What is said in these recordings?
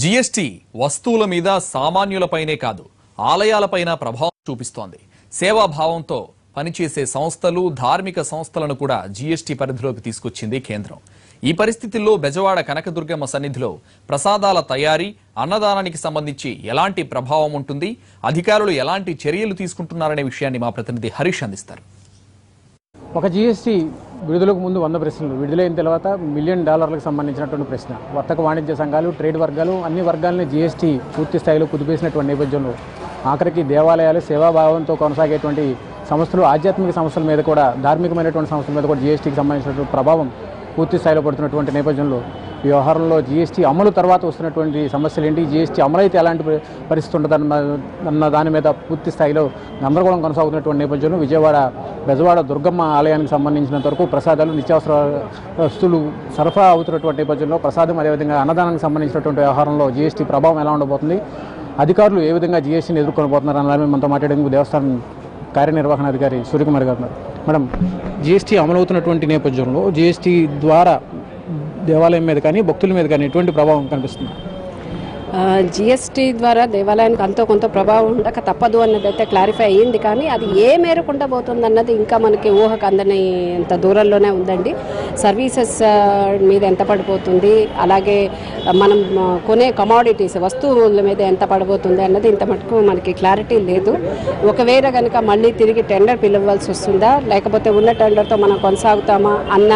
GST వస్తువుల మీద సామాన్యులపైనే కాదు ఆలయాలపైన ప్రభావం చూపిస్తోంది. సేవాభావంతో పనిచేసే సంస్థలు, ధార్మిక సంస్థలను కూడా జీఎస్టీ పరిధిలోకి తీసుకొచ్చింది కేంద్రం. ఈ పరిస్థితుల్లో బెజవాడ కనకదుర్గమ్మ సన్నిధిలో ప్రసాదాల తయారీ, అన్నదానానికి సంబంధించి ఎలాంటి ప్రభావం ఉంటుంది, అధికారులు ఎలాంటి చర్యలు తీసుకుంటున్నారనే విషయాన్ని మా ప్రతినిధి హరీష్ అందిస్తారు. ఒక జీఎస్టీ విడుదలకు ముందు 100 ప్రశ్నలు, విడుదలైన తర్వాత $1 మిలియన్ సంబంధించినటువంటి ప్రశ్న. వర్తక వాణిజ్య సంఘాలు, ట్రేడ్ వర్గాలు, అన్ని వర్గాలని జీఎస్టీ పూర్తి స్థాయిలో కుదిపేసినటువంటి నేపథ్యంలో ఆఖరికి దేవాలయాలు, సేవాభావంతో కొనసాగేటువంటి సంస్థలు, ఆధ్యాత్మిక సంస్థల మీద కూడా, ధార్మికమైనటువంటి సంస్థల మీద కూడా జీఎస్టీకి సంబంధించినటువంటి ప్రభావం పూర్తి స్థాయిలో పడుతున్నటువంటి నేపథ్యంలో ఈ వ్యవహారంలో జీఎస్టీ అమలు తర్వాత వస్తున్నటువంటి సమస్యలు ఏంటి, జీఎస్టీ అమలు అయితే ఎలాంటి పరిస్థితి ఉంటుందన్న దాని మీద పూర్తి స్థాయిలో గందరగోళం కొనసాగుతున్నటువంటి నేపథ్యంలో బెజవాడ దుర్గమ్మ ఆలయానికి సంబంధించినంత వరకు ప్రసాదాలు, నిత్యావసర వస్తువులు సరఫరా అవుతున్నటువంటి నేపథ్యంలో ప్రసాదం, అదేవిధంగా అన్నదానానికి సంబంధించినటువంటి వ్యవహారంలో జీఎస్టీ ప్రభావం ఎలా ఉండబోతుంది, అధికారులు ఏ విధంగా జీఎస్టీని ఎదుర్కొనబోతున్నారు అన్న దాని మనతో మాట్లాడేందుకు దేవస్థానం కార్యనిర్వహణాధికారి సూర్యకుమార్ గారు ఉన్నారు. మేడం, జీఎస్టీ అమలవుతున్నటువంటి నేపథ్యంలో జీఎస్టీ ద్వారా దేవాలయం మీద కానీ, భక్తుల మీద కానీ ఎటువంటి ప్రభావం కనిపిస్తుంది? జీఎస్టీ ద్వారా దేవాలయానికి అంతో కొంత ప్రభావం ఉండక తప్పదు అన్నదైతే క్లారిఫై అయ్యింది. కానీ అది ఏ మేరకు ఉండబోతుంది అన్నది ఇంకా మనకి ఊహకు అందని అంత దూరంలోనే ఉందండి. సర్వీసెస్ మీద ఎంత పడిపోతుంది, అలాగే మనం కొనే కమోడిటీస్, వస్తువుల మీద ఎంత పడబోతుంది అన్నది ఇంత మటుకు మనకి క్లారిటీ లేదు. ఒకవేళ కనుక మళ్ళీ తిరిగి టెండర్ పిలవలసి వస్తుందా, లేకపోతే ఉన్న టెండర్తో మనం కొనసాగుతామా అన్న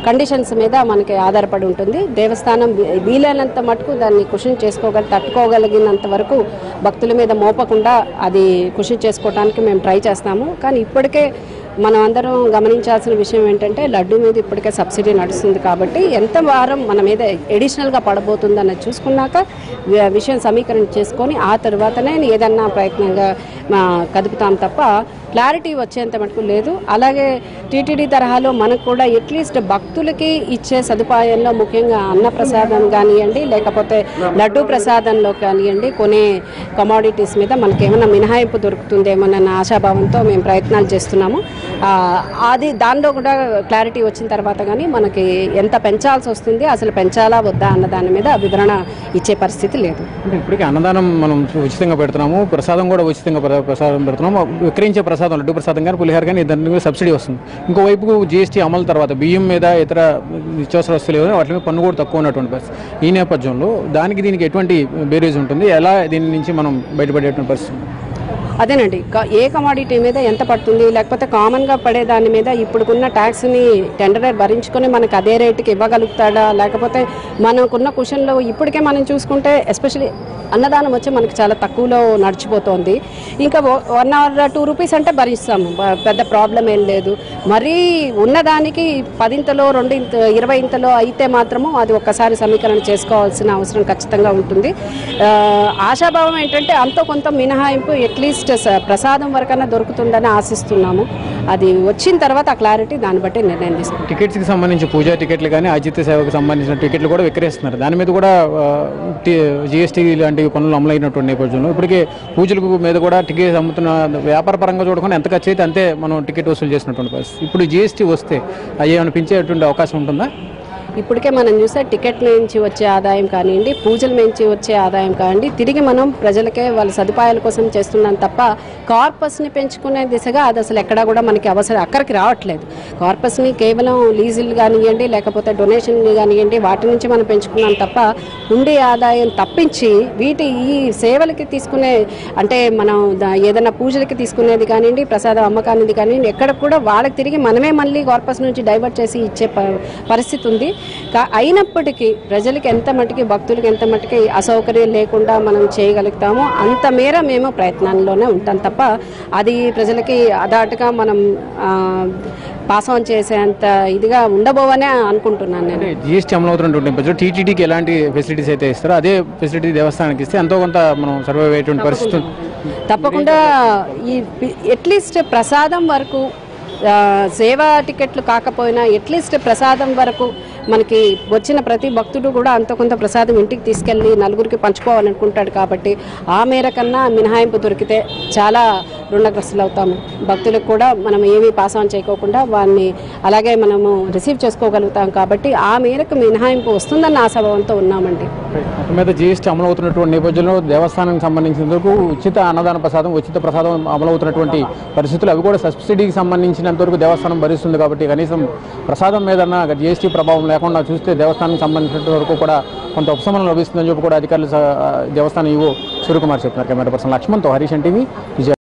కండిషన్స్ మీద మనకి ఆధారపడి ఉంటుంది. దేవస్థానం వీలైనంత మటుకు దాన్ని కుషన్ తట్టుకోగలిగినంత వరకు భక్తుల మీద మోపకుండా అది కృషి చేసుకోవడానికి మేము ట్రై చేస్తాము. కానీ ఇప్పటికే మనం అందరం గమనించాల్సిన విషయం ఏంటంటే, లడ్డు మీద ఇప్పటికే సబ్సిడీ నడుస్తుంది కాబట్టి ఎంత వారం మన మీద ఎడిషనల్గా పడబోతుంది అన్నది చూసుకున్నాక విషయం సమీకరణ చేసుకొని ఆ తర్వాతనే ఏదన్నా ప్రయత్నంగా కదుపుతాం తప్ప క్లారిటీ వచ్చేంత మటుకు లేదు. అలాగే టీటీడీ తరహాలో మనకు కూడా అట్లీస్ట్ భక్తులకి ఇచ్చే సదుపాయంలో ముఖ్యంగా అన్నప్రసాదం కానివ్వండి, లేకపోతే లడ్డు ప్రసాదంలో కానివ్వండి, కొనే కమోడిటీస్ మీద మనకి ఏమైనా మినహాయింపు దొరుకుతుందేమోనన్న ఆశాభావంతో మేము ప్రయత్నాలు చేస్తున్నాము. అది దానిలో కూడా క్లారిటీ వచ్చిన తర్వాత కానీ మనకి ఎంత పెంచాల్సి వస్తుంది, అసలు పెంచాలా వద్దా అన్న దాని మీద వివరణ ఇచ్చే పరిస్థితి లేదు. ఇప్పటికీ అన్నదానం మనం ఉచితంగా పెడుతున్నాము, ప్రసాదం కూడా ఉచితంగా ప్రసాదం పెడుతున్నాము. విక్రయించే ప్రసాదం, లడ్డు ప్రసాదం కానీ, పులిహార కానీ దాని మీద సబ్సిడీ వస్తుంది. ఇంకోవైపు జీఎస్టీ అమలు తర్వాత బియ్యం మీద, ఇతర నిత్యావసర వస్తువులు వాటి మీద పన్ను కూడా తక్కువ ఉన్నటువంటి పరిస్థితి. ఈ నేపథ్యంలో దీనికి ఎటువంటి బేరేజ్ ఉంటుంది, ఎలా దీని నుంచి మనం బయటపడేటువంటి పరిస్థితి? అదేనండి, ఏ కమాడిటీ మీద ఎంత పడుతుంది, లేకపోతే కామన్గా పడే దాని మీద ఇప్పుడున్న ట్యాక్స్ని టెండరర్ భరించుకొని మనకు అదే రేటుకి ఇవ్వగలుగుతాడా, లేకపోతే మనకున్న క్వశ్చన్లో ఇప్పటికే మనం చూసుకుంటే ఎస్పెషల్లీ అన్నదానం వచ్చి మనకి చాలా తక్కువలో నడిచిపోతుంది. ఇంకా 1 or 2 రూపీస్ అంటే భరిస్తాము, పెద్ద ప్రాబ్లం ఏం లేదు. మరీ ఉన్నదానికి 10 20 అయితే మాత్రము అది ఒక్కసారి సమీకరణ చేసుకోవాల్సిన అవసరం ఖచ్చితంగా ఉంటుంది. ఆశాభావం ఏంటంటే అంతో కొంత మినహాయింపు అట్లీస్ట్ ప్రసాదం వరకన్నా దొరుకుతుందని ఆశిస్తున్నాము. అది వచ్చిన తర్వాత ఆ క్లారిటీ దాన్ని బట్టి నిర్ణయం తీసుకుంటాం. టికెట్స్కి సంబంధించి పూజా టికెట్లు కానీ, ఆతిథ్య సేవకు సంబంధించిన టికెట్లు కూడా విక్రయిస్తున్నారు. దాని మీద కూడా జీఎస్టీ లాంటి పనులు అమలైనటువంటి నేపథ్యంలో ఇప్పటికే పూజల మీద కూడా టికెట్ అమ్ముతున్న వ్యాపార పరంగా చూడకుండా ఎంత ఖర్చు అయితే అంతే మనం టికెట్ వసూలు చేసినటువంటి పరిస్థితి. ఇప్పుడు జీఎస్టీ వస్తే అవి ఏమైనా పెంచేటువంటి అవకాశం ఉంటుందా? ఇప్పటికే మనం చూస్తే టికెట్ నుంచి వచ్చే ఆదాయం కానివ్వండి, పూజల నుంచి వచ్చే ఆదాయం కానివ్వండి, తిరిగి మనం ప్రజలకే వాళ్ళ సదుపాయాల కోసం చేస్తున్నాం తప్ప కార్పస్ని పెంచుకునే దిశగా అది అసలు ఎక్కడా కూడా మనకి అక్కడికి రావట్లేదు. కార్పస్ని కేవలం లీజులు కానివ్వండి, లేకపోతే డొనేషన్లు కానివ్వండి, వాటి నుంచి మనం పెంచుకున్నాం తప్ప ఉండే ఆదాయం తప్పించి ఈ సేవలకి తీసుకునే, అంటే మనం ఏదైనా పూజలకి తీసుకునేది కానివ్వండి, ప్రసాదం అమ్మకానిది కానివ్వండి, ఎక్కడ కూడా వాళ్ళకి తిరిగి మనమే మళ్ళీ కార్పస్ నుంచి డైవర్ట్ చేసి ఇచ్చే పరిస్థితి ఉంది. అయినప్పటికీ ప్రజలకి ఎంత మటుకి, భక్తులకి ఎంత మటుకి అసౌకర్యం లేకుండా మనం చేయగలుగుతామో అంత మేర మేము ప్రయత్నాల్లోనే ఉంటాం తప్ప అది ప్రజలకి అదాటుగా మనం పాస్ ఆన్ చేసేంత ఇదిగా ఉండబోవనే అనుకుంటున్నాను నేను. జీఎస్టీ అమలవుతున్నటువంటి టీటీడీకి ఎలాంటి ఫెసిలిటీస్ అయితే ఇస్తారో అదే ఫెసిలిటీ దేవస్థానానికి ఇస్తే ఎంతో కొంత మనం సర్వైవ్ అయ్యేటువంటి పరిస్థితి తప్పకుండా. ఈ అట్లీస్ట్ ప్రసాదం వరకు సేవా టికెట్లు కాకపోయినా అట్లీస్ట్ ప్రసాదం వరకు మనకి వచ్చిన ప్రతి భక్తుడు కూడా అంత కొంత ప్రసాదం ఇంటికి తీసుకెళ్ళి నలుగురికి పంచుకోవాలనుకుంటాడు కాబట్టి ఆ మేరకన్నా మినహాయింపు దొరికితే చాలా రుణగ్రస్తులు అవుతాము. భక్తులకు కూడా మనం ఏమీ పాస్ ఆన్ చేయకోకుండా వారిని అలాగే మనము రిసీవ్ చేసుకోగలుగుతాం కాబట్టి ఆ మేరకు మినహాయింపు వస్తుందన్న ఆశాభావంతో ఉన్నామండి. మొత్తం మీద జీఎస్టీ అమలు అవుతున్నటువంటి నేపథ్యంలో దేవస్థానానికి సంబంధించినందుకు ఉచిత అన్నదాన ప్రసాదం ఉచిత ప్రసాదం అమలవుతున్నటువంటి పరిస్థితులు అవి కూడా సబ్సిడీకి సంబంధించినంత వరకు దేవస్థానం భరిస్తుంది కాబట్టి కనీసం ప్రసాదం మీద జీఎస్టీ ప్రభావం లేకుండా చూస్తే దేవస్థానానికి సంబంధించినంత వరకు కూడా కొంత ఉపశమనం లభిస్తుందని చెప్పి కూడా అధికారులు దేవస్థానం ఈవో సూర్యకుమార్ చెప్తున్నారు. కెమెరా పర్సన్ లక్ష్మణ్తో హరీష్ టీవీ విజయ.